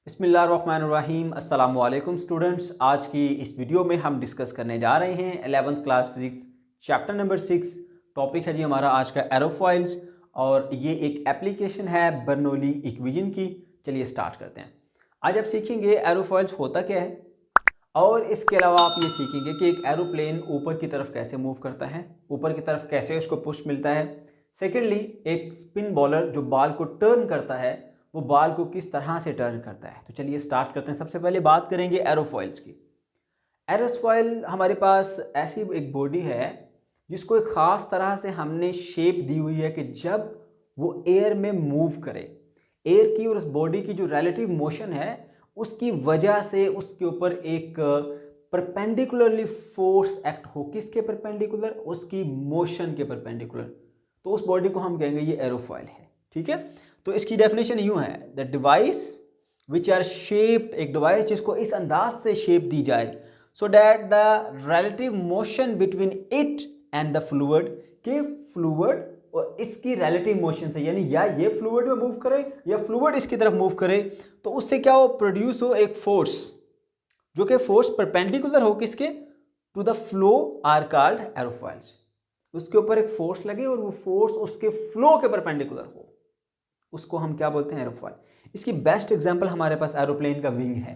बिस्मिल्लाहिर्रहमानिर्रहीम अस्सलाम वालेकुम स्टूडेंट्स। आज की इस वीडियो में हम डिस्कस करने जा रहे हैं 11th class physics chapter number 6। Topic है जी हमारा आज का एरोफॉइल्स और ये एक एप्लीकेशन है बर्नौली इक्वेशन की। चलिए स्टार्ट करते हैं। आज आप सीखेंगे एरोफॉइल्स होता क्या है और इसके अलावा आप ये सीखेंगे कि एक एरोप्लेन ऊपर की तरफ कैसे मूव करता है, ऊपर की तरफ कैसे उसको पुश मिलता है। सेकेंडली, एक स्पिन बॉलर जो बॉल को टर्न करता है वो बॉल को किस तरह से टर्न करता है। तो चलिए स्टार्ट करते हैं। सबसे पहले बात करेंगे एरोफॉइल्स की। एरोफॉइल हमारे पास ऐसी एक बॉडी है जिसको एक ख़ास तरह से हमने शेप दी हुई है कि जब वो एयर में मूव करे, एयर की और उस बॉडी की जो रिलेटिव मोशन है उसकी वजह से उसके ऊपर एक परपेंडिकुलरली फोर्स एक्ट हो। किसके परपेंडिकुलर? उसकी मोशन के परपेंडिकुलर। तो उस बॉडी को हम कहेंगे ये एरोफॉइल है। ठीक है, तो इसकी डेफिनेशन यूं है, the device which are shaped, एक डिवाइस जिसको इस अंदाज से शेप दी जाए so that the relative motion between it and the fluid, के फ्लूइड और इसकी रिलेटिव मोशन से, यानी या ये फ्लूइड में मूव करे या फ्लूइड इसकी तरफ मूव करे, तो उससे क्या हो, प्रोड्यूस हो एक फोर्स जो कि फोर्स परपेंडिकुलर हो किसके, to the flow, are called aerofoils. उसके ऊपर एक फोर्स लगे और वो फोर्स उसके फ्लो के परपेंडिकुलर हो, उसको हम क्या बोलते हैं, एरोफॉइल। इसकी बेस्ट एग्जांपल हमारे पास एरोप्लेन का विंग है।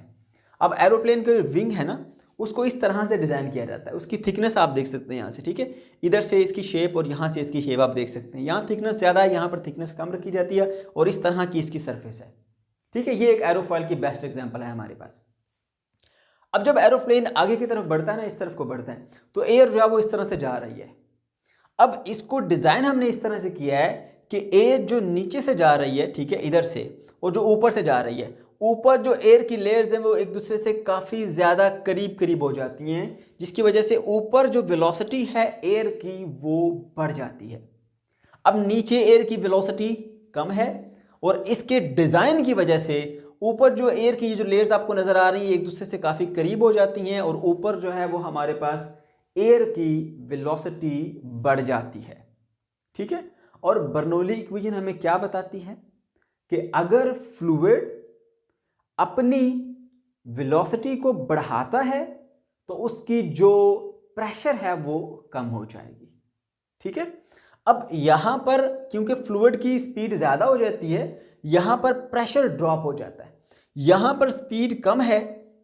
अब एरोप्लेन का विंग है ना, उसको इस तरह से डिज़ाइन किया जाता है। उसकी थिकनेस आप देख सकते हैं यहाँ से, ठीक है, इधर से इसकी शेप और यहाँ से इसकी शेप आप देख सकते हैं। यहाँ थिकनेस ज़्यादा है, यहाँ पर थिकनेस कम रखी जाती है और इस तरह की इसकी सरफेस है। ठीक है, ये एक एरोफॉइल की बेस्ट एग्जाम्पल है हमारे पास। अब जब एरोप्लेन आगे की तरफ बढ़ता है ना, इस तरफ को बढ़ता है, तो एयर जो है वो इस तरह से जा रही है। अब इसको डिज़ाइन हमने इस तरह से किया है कि एयर जो नीचे से जा रही है, ठीक है, इधर से, और जो ऊपर से जा रही है, ऊपर जो एयर की लेयर्स हैं वो एक दूसरे से काफ़ी ज़्यादा करीब करीब हो जाती हैं, जिसकी वजह से ऊपर जो वेलोसिटी है एयर की वो बढ़ जाती है। अब नीचे एयर की वेलोसिटी कम है और इसके डिज़ाइन की वजह से ऊपर जो एयर की जो लेयर्स आपको नज़र आ रही है एक दूसरे से काफ़ी करीब हो जाती हैं और ऊपर जो है वो हमारे पास एयर की वेलोसिटी बढ़ जाती है। ठीक है, और बर्नौली इक्वेशन हमें क्या बताती है कि अगर फ्लूइड अपनी वेलोसिटी को बढ़ाता है तो उसकी जो प्रेशर है वो कम हो जाएगी। ठीक है, अब यहां पर क्योंकि फ्लूइड की स्पीड ज्यादा हो जाती है, यहां पर प्रेशर ड्रॉप हो जाता है। यहां पर स्पीड कम है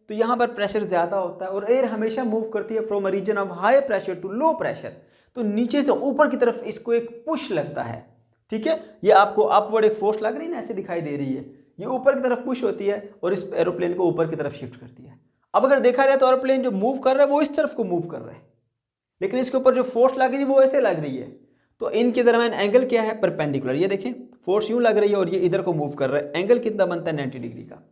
तो यहां पर प्रेशर ज्यादा होता है और एयर हमेशा मूव करती है from a region of high pressure to low pressure. तो नीचे से ऊपर की तरफ इसको एक पुश लगता है। ठीक है, ये आपको अपवर्ड एक फोर्स लग रही है ना, ऐसे दिखाई दे रही है, ये ऊपर की तरफ पुश होती है और इस एरोप्लेन को ऊपर की तरफ शिफ्ट करती है। अब अगर देखा जाए तो एरोप्लेन जो मूव कर रहा है वो इस तरफ को मूव कर रहा है, लेकिन इसके ऊपर जो फोर्स लग रही है वो ऐसे लग रही है। तो इनके दरमियान एंगल क्या है, परपेंडिकुलर। ये देखें, फोर्स यूं लग रही है और ये इधर को मूव कर रहा है, एंगल कितना बनता है, 90 डिग्री का।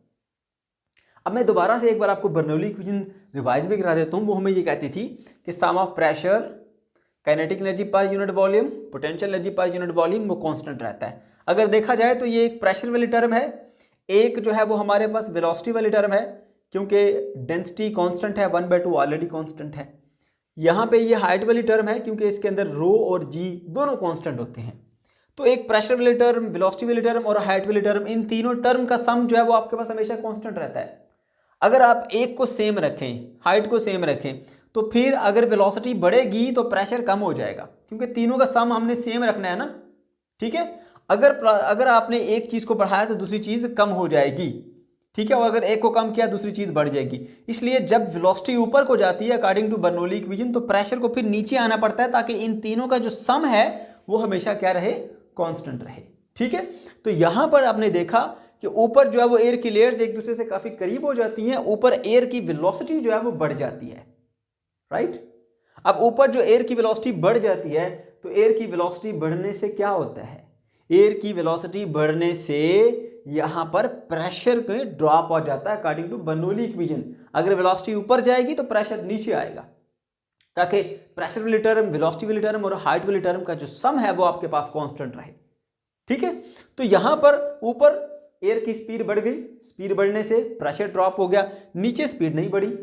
अब मैं दोबारा से एक बार आपको बर्नौली इक्वेशन रिवाइज भी करा देता हूँ। वो हमें ये कहती थी कि sum of pressure, kinetic energy per unit volume, potential energy per unit volume वो कांस्टेंट रहता है। अगर देखा जाए तो ये एक प्रेशर वाली टर्म है, एक जो है वो हमारे पास वेलोसिटी वाली टर्म है, क्योंकि डेंसिटी कांस्टेंट है, 1/2 ऑलरेडी कांस्टेंट है। यहाँ पे ये हाइट वाली टर्म है क्योंकि इसके अंदर रो और जी दोनों कांस्टेंट होते हैं। तो एक प्रेशर वाली टर्म, वेलोसिटी वाली टर्म और हाइट वाली टर्म, इन तीनों टर्म का सम जो है वो आपके पास हमेशा कांस्टेंट रहता है। अगर आप एक को सेम रखें, हाइट को सेम रखें, तो फिर अगर वेलोसिटी बढ़ेगी तो प्रेशर कम हो जाएगा, क्योंकि तीनों का सम हमने सेम रखना है ना। ठीक है, अगर आपने एक चीज़ को बढ़ाया तो दूसरी चीज़ कम हो जाएगी। ठीक है, और अगर एक को कम किया दूसरी चीज़ बढ़ जाएगी। इसलिए जब वेलोसिटी ऊपर को जाती है अकॉर्डिंग टू बर्नौली इक्वेशन, तो प्रेशर को फिर नीचे आना पड़ता है ताकि इन तीनों का जो सम है वो हमेशा क्या रहे, कांस्टेंट रहे। ठीक है, तो यहां पर आपने देखा कि ऊपर जो है वो एयर की लेयर्स एक दूसरे से काफी करीब हो जाती हैं, ऊपर एयर की वेलोसिटी जो है वो बढ़ जाती है। राइट, अब ऊपर जो एयर की वेलोसिटी बढ़ जाती है तो एयर की वेलोसिटी बढ़ने से क्या होता है, एयर की वेलोसिटी बढ़ने से यहां पर प्रेशर कहीं ड्रॉप हो जाता है अकॉर्डिंग टू बर्नौली इक्वेशन। अगर वेलोसिटी ऊपर जाएगी तो प्रेशर नीचे आएगा, ताकि प्रेशर वाली टर्म, वेलोसिटी वाली टर्म और हाइट वाली टर्म का जो सम है वो आपके पास कांस्टेंट रहे। ठीक है, तो यहां पर ऊपर एयर की स्पीड बढ़ गई, स्पीड बढ़ने से प्रेशर ड्रॉप हो गया, नीचे स्पीड नहीं बढ़ी।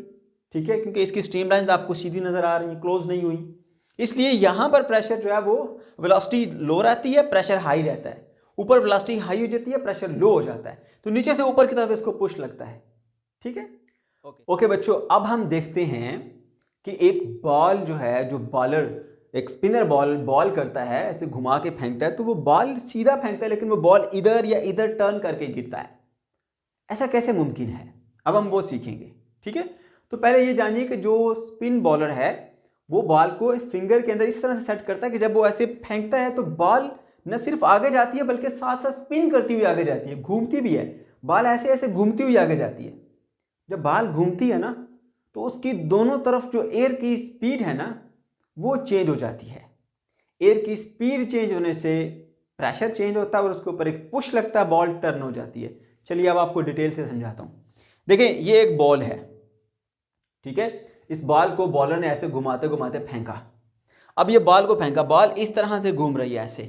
ठीक है, क्योंकि इसकी स्ट्रीमलाइंस आपको सीधी नजर आ रही है, क्लोज नहीं हुई, इसलिए यहां पर प्रेशर जो है वो वेलोसिटी लो रहती है, प्रेशर हाई रहता है। ऊपर वेलोसिटी हाई हो जाती है, प्रेशर लो हो जाता है, तो नीचे से ऊपर की तरफ इसको पुश लगता है। ठीक है, ओके बच्चों, अब हम देखते हैं कि एक बॉल जो है, जो बॉलर एक स्पिनर बॉल करता है, ऐसे घुमा के फेंकता है, तो वो बॉल सीधा फेंकता है लेकिन वो बॉल इधर या इधर टर्न करके गिरता है। ऐसा कैसे मुमकिन है, अब हम वो सीखेंगे। ठीक है, तो पहले ये जानिए कि जो स्पिन बॉलर है वो बॉल को फिंगर के अंदर इस तरह से सेट करता है कि जब वो ऐसे फेंकता है तो बॉल न सिर्फ आगे जाती है बल्कि साथ साथ स्पिन करती हुई आगे जाती है, घूमती भी है। बॉल ऐसे ऐसे घूमती हुई आगे जाती है। जब बॉल घूमती है ना तो उसकी दोनों तरफ जो एयर की स्पीड है ना वो चेंज हो जाती है। एयर की स्पीड चेंज होने से प्रेशर चेंज होता है और उसके ऊपर एक पुश लगता है, बॉल टर्न हो जाती है। चलिए अब आपको डिटेल से समझाता हूँ। देखें, ये एक बॉल है, ठीक है, इस बॉल को बॉलर ने ऐसे घुमाते घुमाते फेंका। अब ये बॉल को फेंका, बॉल इस तरह से घूम रही है ऐसे,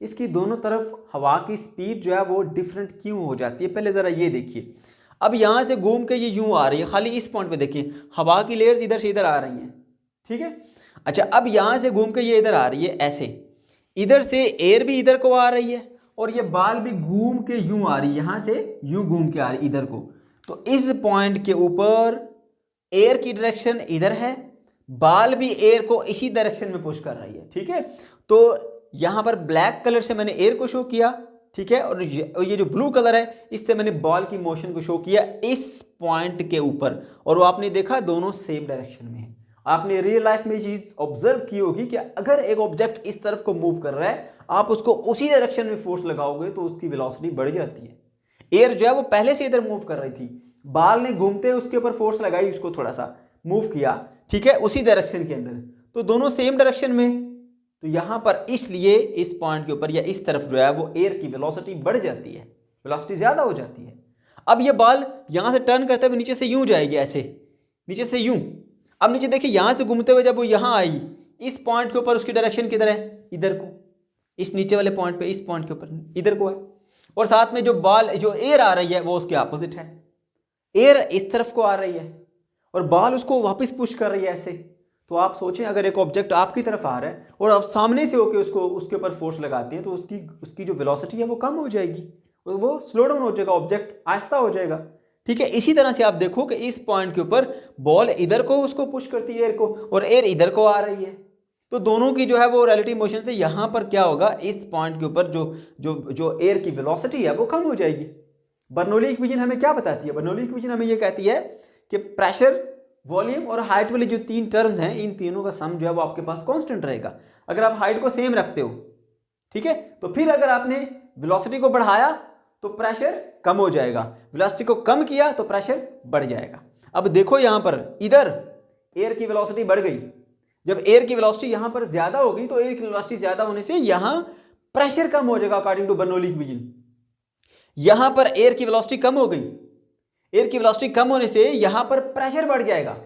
इसकी दोनों तरफ हवा की स्पीड जो है वो डिफरेंट क्यों हो जाती है, पहले ज़रा ये देखिए। अब यहाँ से घूम के ये यूं आ रही है, खाली इस पॉइंट पे देखिए हवा की लेयर्स इधर से इधर आ रही हैं। ठीक है, अच्छा, अब यहाँ से घूम के ये इधर आ रही है ऐसे, इधर से एयर भी इधर को आ रही है और ये बॉल भी घूम के यूं आ रही है, यहाँ से यूं घूम के आ रही है इधर को। तो इस पॉइंट के ऊपर एयर की डायरेक्शन इधर है, बॉल भी एयर को इसी डायरेक्शन में पुश कर रही है। ठीक है, तो यहाँ पर ब्लैक कलर से मैंने एयर को शो किया, ठीक है, और ये जो ब्लू कलर है इससे मैंने बॉल की मोशन को शो किया इस पॉइंट के ऊपर, और वो आपने देखा दोनों सेम डायरेक्शन में है। आपने रियल लाइफ में ये चीज ऑब्जर्व की होगी कि अगर एक ऑब्जेक्ट इस तरफ को मूव कर रहा है, आप उसको उसी डायरेक्शन में फोर्स लगाओगे तो उसकी वेलोसिटी बढ़ जाती है। एयर जो है वो पहले से इधर मूव कर रही थी, बॉल ने घूमते उसके ऊपर फोर्स लगाई, उसको थोड़ा सा मूव किया, ठीक है, उसी डायरेक्शन के अंदर, तो दोनों सेम डायरेक्शन में। तो यहां पर इसलिए इस पॉइंट के ऊपर या इस तरफ जो है वो एयर की वेलोसिटी बढ़ जाती है, वेलोसिटी ज्यादा हो जाती है। अब ये बॉल यहां से टर्न करते हुए नीचे से यूं जाएगी, ऐसे नीचे से यूं। अब नीचे देखिए, यहां से घूमते हुए जब वो यहां आई इस पॉइंट के ऊपर, उसकी डायरेक्शन किधर है, इधर को, इस नीचे वाले पॉइंट पे, इस पॉइंट के ऊपर इधर को है। और साथ में जो बॉल जो एयर आ रही है वो उसके अपोजिट है, एयर इस तरफ को आ रही है और बॉल उसको वापस पुश कर रही है ऐसे। तो आप सोचें, अगर एक ऑब्जेक्ट आपकी तरफ आ रहा है और आप सामने से होकर उसको उसके ऊपर फोर्स लगाती है तो उसकी जो वेलोसिटी है वो कम हो जाएगी, वो स्लो डाउन हो जाएगा, ऑब्जेक्ट आहिस्ता हो जाएगा। ठीक है, इसी तरह से आप देखो कि इस पॉइंट के ऊपर बॉल इधर को उसको पुश करती है एयर को, और एयर इधर को आ रही है, तो दोनों की जो है वो रिलेटिव मोशन से यहाँ पर क्या होगा, इस पॉइंट के ऊपर जो जो जो एयर की वेलोसिटी है वो कम हो जाएगी। बर्नौली इक्वेशन हमें क्या बताती है? बर्नौली इक्वेशन हमें ये कहती है कि प्रेशर, वॉल्यूम और हाइट वाली जो तीन टर्म्स हैं, इन तीनों का सम जो है वो आपके पास कांस्टेंट रहेगा अगर आप हाइट को सेम रखते हो। ठीक है, तो फिर अगर आपने वेलोसिटी को बढ़ाया तो प्रेशर कम हो जाएगा, वेलोसिटी को कम किया तो प्रेशर बढ़ जाएगा। अब देखो यहां पर इधर एयर की वेलोसिटी बढ़ गई, जब एयर की वेलोसिटी यहां पर ज्यादा होगी तो एयर की वेलोसिटी ज्यादा होने से यहां प्रेशर कम हो जाएगा अकॉर्डिंग टू बर्नौली इक्वेशन। यहां पर एयर की वेलोसिटी कम हो गई, एयर की वेलोसिटी कम होने से यहां पर प्रेशर बढ़ जाएगा।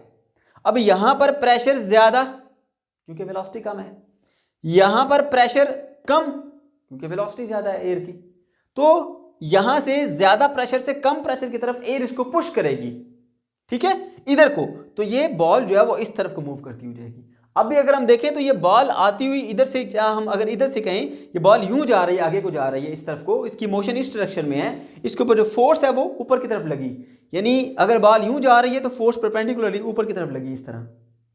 अब यहां पर प्रेशर ज्यादा क्योंकि वेलोसिटी कम है, यहां पर प्रेशर कम क्योंकि वेलोसिटी ज्यादा है एयर की, तो यहां से ज्यादा प्रेशर से कम प्रेशर की तरफ एयर इसको पुश करेगी, ठीक है, इधर को, तो ये बॉल जो है वो इस तरफ को मूव करती हुई जाएगी। अब भी अगर हम देखें तो ये बॉल आती हुई इधर से, हम अगर इधर से कहें ये बॉल यूं जा रही है, आगे को जा रही है इस तरफ को, इसकी मोशन इस डायरेक्शन में है, इसके ऊपर जो फोर्स है वो ऊपर की तरफ लगी, यानी अगर बॉल यूं जा रही है तो फोर्स परपेंडिकुलरली ऊपर की तरफ लगी इस तरह।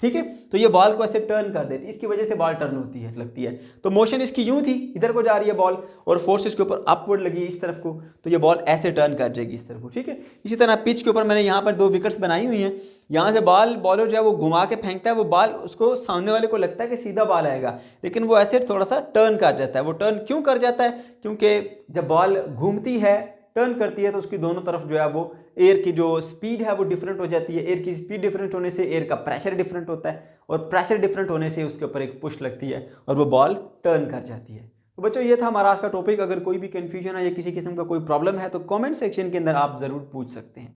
ठीक है, तो ये बॉल को ऐसे टर्न कर देती है, इसकी वजह से बॉल टर्न होती है, लगती है। तो मोशन इसकी यूं थी, इधर को जा रही है बॉल और फोर्स इसके ऊपर अपवर्ड लगी इस तरफ को, तो ये बॉल ऐसे टर्न कर जाएगी इस तरफ को। ठीक है, इसी तरह पिच के ऊपर मैंने यहाँ पर 2 विकेट्स बनाई हुई हैं, यहाँ से बॉलर जो है वो घुमा के फेंकता है, वो बॉल उसको सामने वाले को लगता है कि सीधा बॉल आएगा, लेकिन वो ऐसे थोड़ा सा टर्न कर जाता है। वो टर्न क्यों कर जाता है? क्योंकि जब बॉल घूमती है, टर्न करती है, तो उसकी दोनों तरफ जो है वो एयर की जो स्पीड है वो डिफरेंट हो जाती है। एयर की स्पीड डिफरेंट होने से एयर का प्रेशर डिफरेंट होता है, और प्रेशर डिफरेंट होने से उसके ऊपर एक पुश लगती है और वो बॉल टर्न कर जाती है। तो बच्चों, ये था हमारा आज का टॉपिक। अगर कोई भी कंफ्यूजन है या किसी किस्म का कोई प्रॉब्लम है तो कमेंट सेक्शन के अंदर आप ज़रूर पूछ सकते हैं।